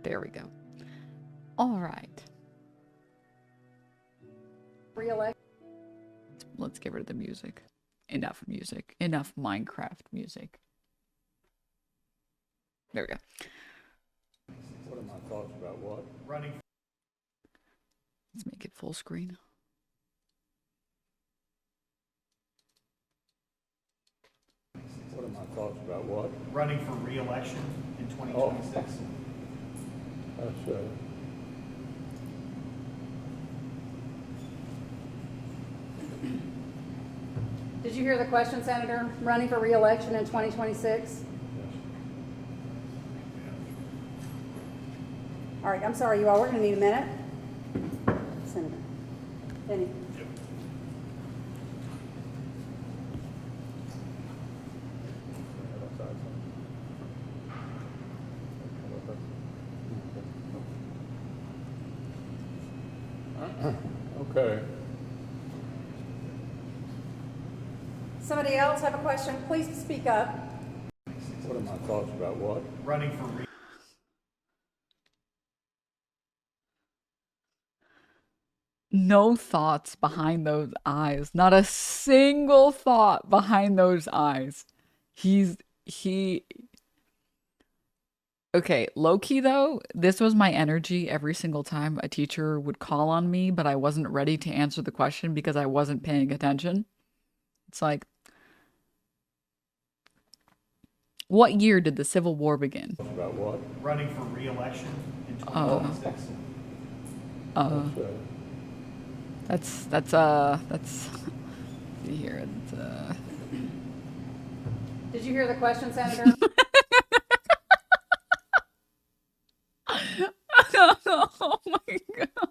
There we go. All right. Re-elect. Let's get rid of the music. Enough music. Enough Minecraft music. There we go. What are my thoughts about what? Running. Let's make it full screen. What are my thoughts about what? Running for re-election in 2026. That's Did you hear the question, Senator? Running for re-election in 2026? All right, I'm sorry, you all. We're going to need a minute. Senator. Denny. okay. Somebody else have a question? Please speak up. What are my thoughts about what? Running for No thoughts behind those eyes. Not a single thought behind those eyes. Okay, low-key though, this was my energy every single time a teacher would call on me, but I wasn't ready to answer the question because I wasn't paying attention. It's like, what year did the Civil War begin? About what? running for re-election in 2026. That's see here. Did you hear the question, Senator? Oh my god.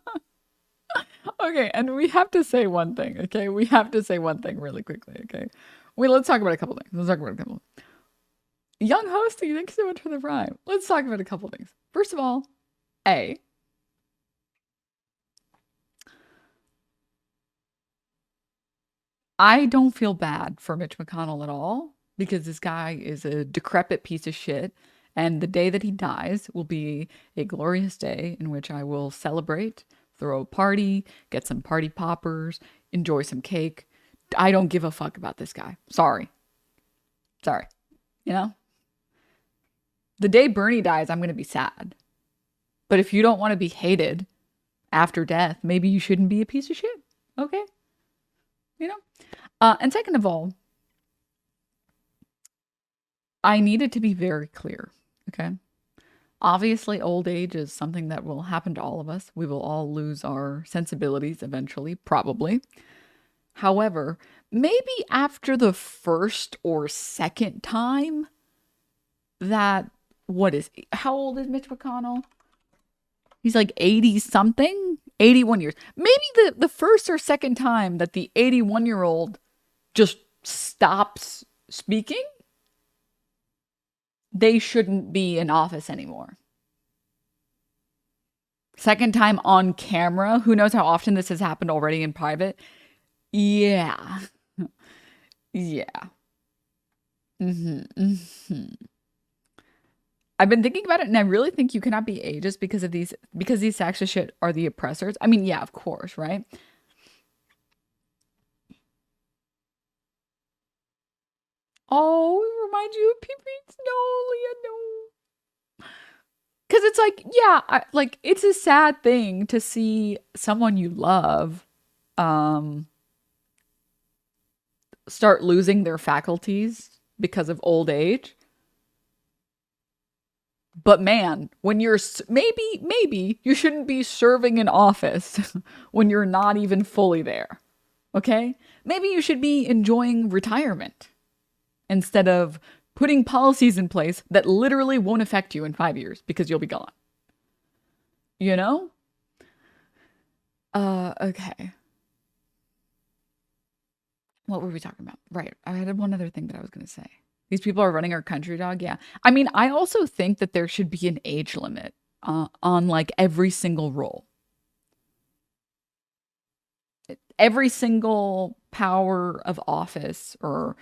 Okay, and we have to say one thing, okay? We have to say one thing really quickly, okay? Let's talk about a couple things. Let's talk about a couple. Young hosting, thanks so much for the prime. Let's talk about a couple things. First of all, I don't feel bad for Mitch McConnell at all because this guy is a decrepit piece of shit. And the day that he dies will be a glorious day in which I will celebrate, throw a party, get some party poppers, enjoy some cake. I don't give a fuck about this guy. Sorry. You know? The day Bernie dies, I'm going to be sad. But if you don't want to be hated after death, maybe you shouldn't be a piece of shit. Okay? You know? And second of all, I need it to be very clear. Okay. Obviously, old age is something that will happen to all of us. We will all lose our sensibilities eventually, probably. However, maybe after the first or second time that, how old is Mitch McConnell? He's like 80 something, 81 years. Maybe the first or second time that the 81-year-old just stops speaking, they shouldn't be in office anymore. Second time on camera. Who knows how often this has happened already in private? Yeah. Yeah. I've been thinking about it, and I really think you cannot be ageist because these sacks of shit are the oppressors. I mean, yeah, of course, right? Oh, it reminds you of Pee-Pee's. No, Leah, no. Because it's like, yeah, it's a sad thing to see someone you love start losing their faculties because of old age. But man, when you're maybe you shouldn't be serving in office when you're not even fully there. Okay? Maybe you should be enjoying retirement instead of putting policies in place that literally won't affect you in 5 years because you'll be gone. You know? Okay. What were we talking about? Right. I had one other thing that I was going to say. These people are running our country, dog. Yeah. I mean, I also think that there should be an age limit on like every single role. Every single power of office or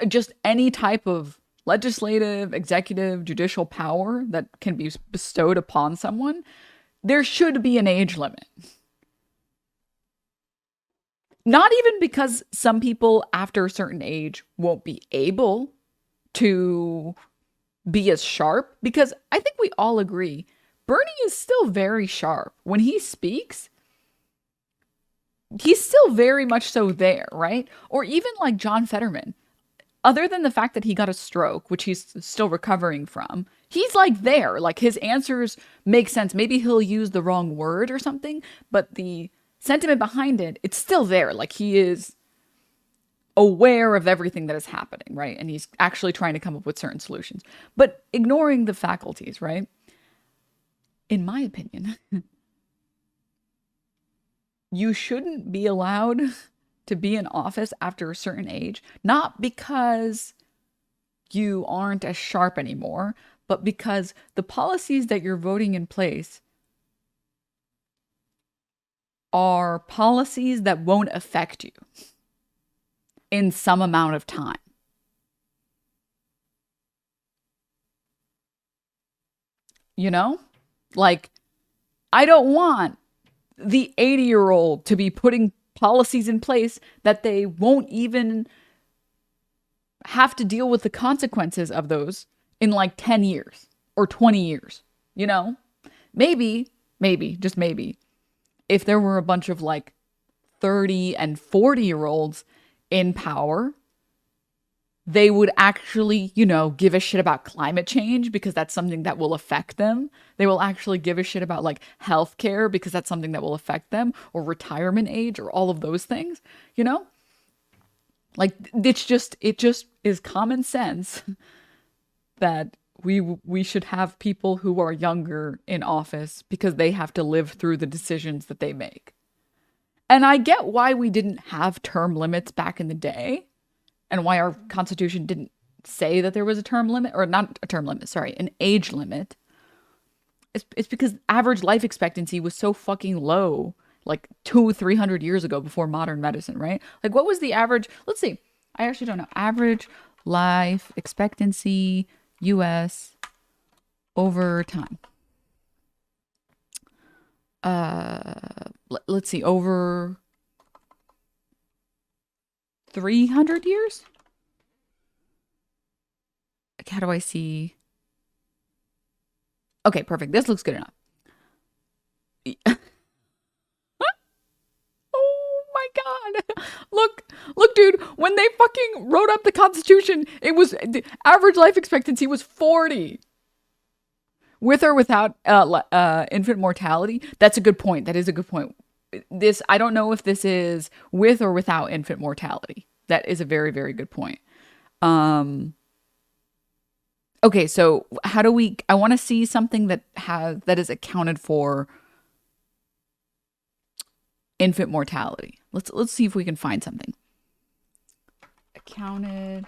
just any type of legislative, executive, judicial power that can be bestowed upon someone, there should be an age limit. Not even because some people after a certain age won't be able to be as sharp, because I think we all agree Bernie is still very sharp. When he speaks, he's still very much so there, right? Or even like John Fetterman, other than the fact that he got a stroke, which he's still recovering from, he's like there. Like his answers make sense. Maybe he'll use the wrong word or something, but the sentiment behind it, it's still there. Like he is aware of everything that is happening, right? And he's actually trying to come up with certain solutions. But ignoring the faculties, right? In my opinion, you shouldn't be allowed to be in office after a certain age, not because you aren't as sharp anymore, but because the policies that you're voting in place are policies that won't affect you in some amount of time. You know? Like, I don't want the 80-year-old to be putting policies in place that they won't even have to deal with the consequences of those in like 10 years or 20 years, you know? Maybe, just maybe, if there were a bunch of like 30 and 40-year-olds in power, they would actually, you know, give a shit about climate change because that's something that will affect them. They will actually give a shit about like healthcare because that's something that will affect them, or retirement age, or all of those things, you know? Like it just is common sense that we should have people who are younger in office because they have to live through the decisions that they make. And I get why we didn't have term limits back in the day, and why our Constitution didn't say that there was a term limit, or not a term limit, sorry, an age limit. It's because average life expectancy was so fucking low, like 200-300 years ago, before modern medicine, right? Like what was the average? Let's see. I actually don't know. Average life expectancy, US over time. Let's see, over 300 years? Like, how do I see? Okay, perfect. This looks good enough. Oh my God. Look, dude, when they fucking wrote up the Constitution, it was the average life expectancy was 40. With or without infant mortality. That's a good point. That is a good point. I don't know if this is with or without infant mortality. That is a very, very good point. Okay, so how do we? I want to see something that is accounted for infant mortality. Let's see if we can find something. Accounted.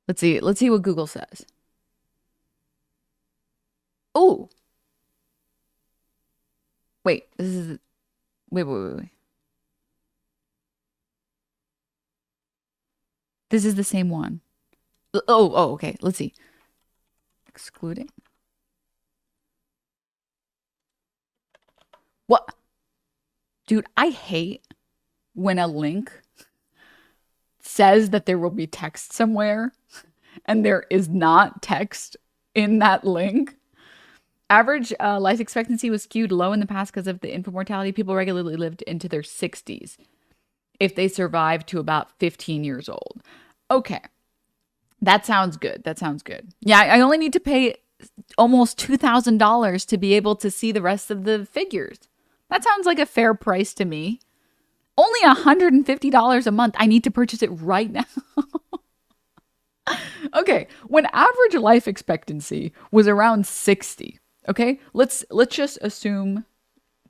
Let's see what Google says. Oh. Wait. Wait. This is the same one. Oh, okay. Let's see. Excluding. What? Dude, I hate when a link says that there will be text somewhere and there is not text in that link. Average life expectancy was skewed low in the past because of the infant mortality. People regularly lived into their 60s if they survived to about 15 years old. Okay. That sounds good. Yeah, I only need to pay almost $2,000 to be able to see the rest of the figures. That sounds like a fair price to me. Only $150 a month. I need to purchase it right now. Okay, when average life expectancy was around 60, okay? Let's just assume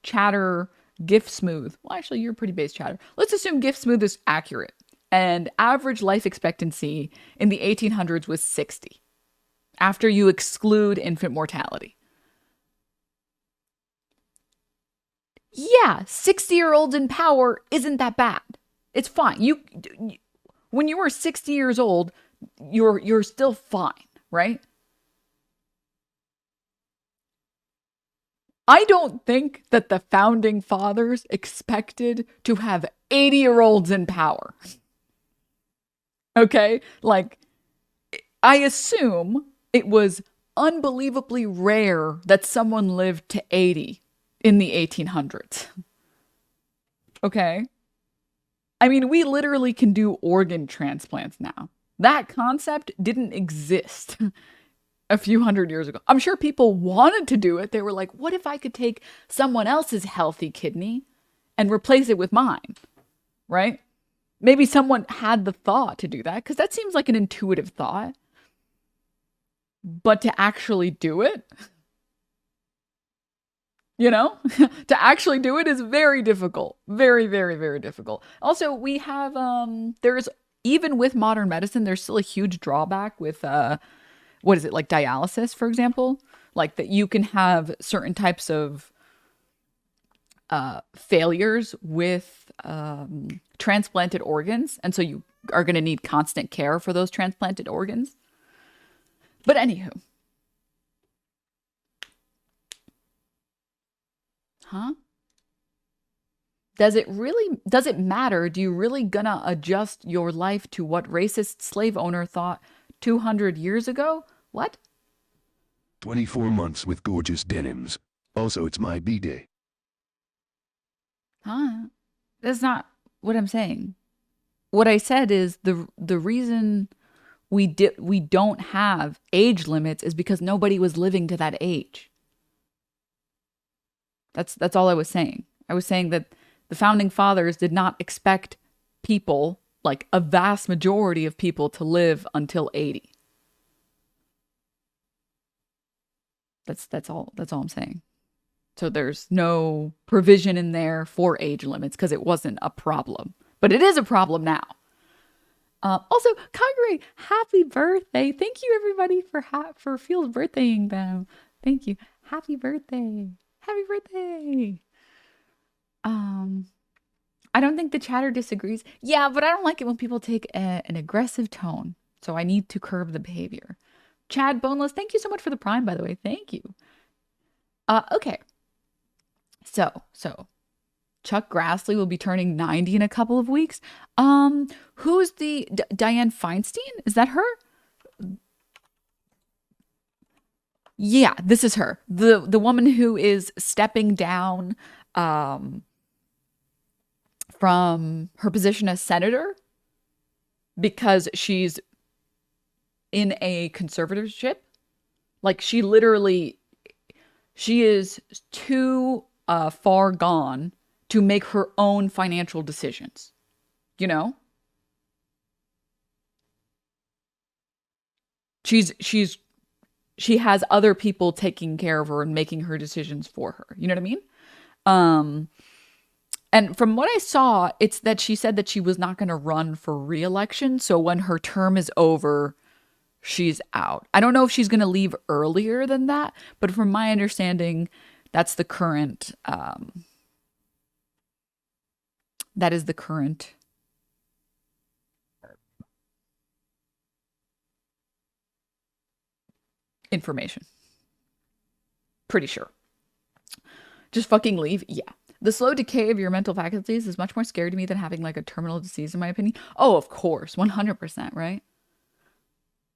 Chatter GIF Smooth. Well, actually, you're pretty base, Chatter. Let's assume GIF Smooth is accurate. And average life expectancy in the 1800s was 60, after you exclude infant mortality. Yeah, 60-year-olds in power isn't that bad. It's fine. when you were 60 years old, you're still fine, right? I don't think that the founding fathers expected to have 80-year-olds in power. Okay? Like, I assume it was unbelievably rare that someone lived to 80 in the 1800s. Okay? I mean, we literally can do organ transplants now. That concept didn't exist a few hundred years ago. I'm sure people wanted to do it. They were like, what if I could take someone else's healthy kidney and replace it with mine? Right? Maybe someone had the thought to do that because that seems like an intuitive thought. But to actually do it, to actually do it is very difficult. Very, very, very difficult. Also, we have, there's, even with modern medicine, there's still a huge drawback with, what is it, like dialysis, for example? Like that you can have certain types of failures with transplanted organs. And so you are going to need constant care for those transplanted organs. But anywho. Huh? Does it matter? Do you really gonna adjust your life to what racist slave owner thought 200 years ago? What? 24 months with gorgeous denims. Also, it's my B-day. Huh? That's not what I'm saying. What I said is the reason we don't have age limits is because nobody was living to that age. That's all I was saying. I was saying that the founding fathers did not expect people, like a vast majority of people, to live until 80. That's all I'm saying. So there's no provision in there for age limits because it wasn't a problem. But it is a problem now. Also, Kagure, happy birthday. Thank you everybody for Fields birthdaying them. Thank you. Happy birthday. Happy birthday. I don't think the chatter disagrees. Yeah, but I don't like it when people take an aggressive tone. So I need to curb the behavior. Chad Boneless, thank you so much for the prime, by the way. Thank you. Okay. So Chuck Grassley will be turning 90 in a couple of weeks. Who's the Dianne Feinstein? Is that her? Yeah, this is her. The woman who is stepping down from her position as senator because she's in a conservatorship. Like she is too far gone to make her own financial decisions. You know? She has other people taking care of her and making her decisions for her. You know what I mean? And from what I saw, it's that she said that she was not going to run for re-election. So when her term is over, she's out. I don't know if she's going to leave earlier than that, but from my understanding, that's the current, that is the current information. Pretty sure. Just fucking leave? Yeah. The slow decay of your mental faculties is much more scary to me than having like a terminal disease, in my opinion. Oh, of course. 100%, right?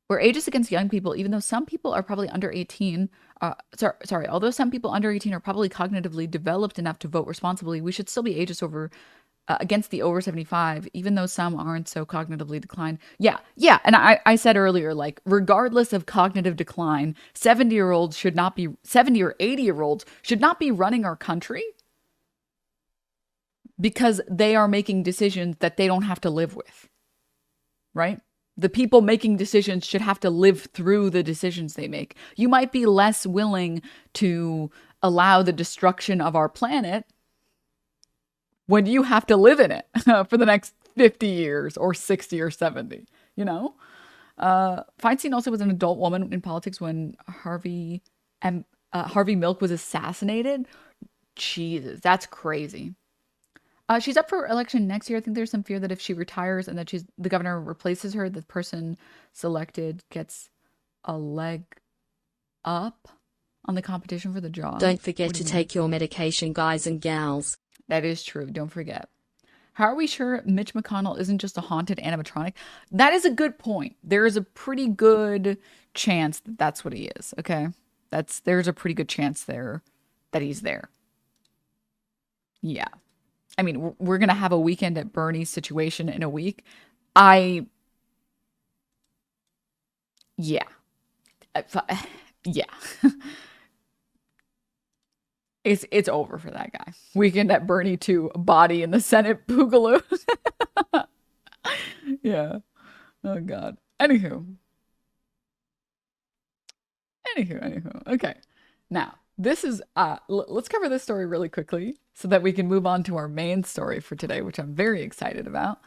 We're ageist against young people, even though some people are probably under 18. Although some people under 18 are probably cognitively developed enough to vote responsibly, we should still be ageist against the over 75, even though some aren't so cognitively declined. Yeah. And I said earlier, like, regardless of cognitive decline, 70 or 80-year-olds should not be running our country because they are making decisions that they don't have to live with, right? The people making decisions should have to live through the decisions they make. You might be less willing to allow the destruction of our planet when you have to live in it for the next 50 years or 60 or 70, you know? Feinstein also was an adult woman in politics when Harvey Milk was assassinated. Jesus, that's crazy. She's up for election next year. I think there's some fear that if she retires and that the governor replaces her, the person selected gets a leg up on the competition for the job. Don't forget What do to you mean? take your medication, guys and gals. That is true. Don't forget. How are we sure Mitch McConnell isn't just a haunted animatronic? That is a good point. There is a pretty good chance that that's what he is. Okay, there's a pretty good chance there that he's there. Yeah. I mean, we're gonna have a weekend at Bernie's situation in a week. Yeah. Yeah. It's over for that guy. Weekend at Bernie 2, body in the Senate boogaloo. Yeah. Oh God. Anywho. Okay. Now, this is let's cover this story really quickly so that we can move on to our main story for today, which I'm very excited about.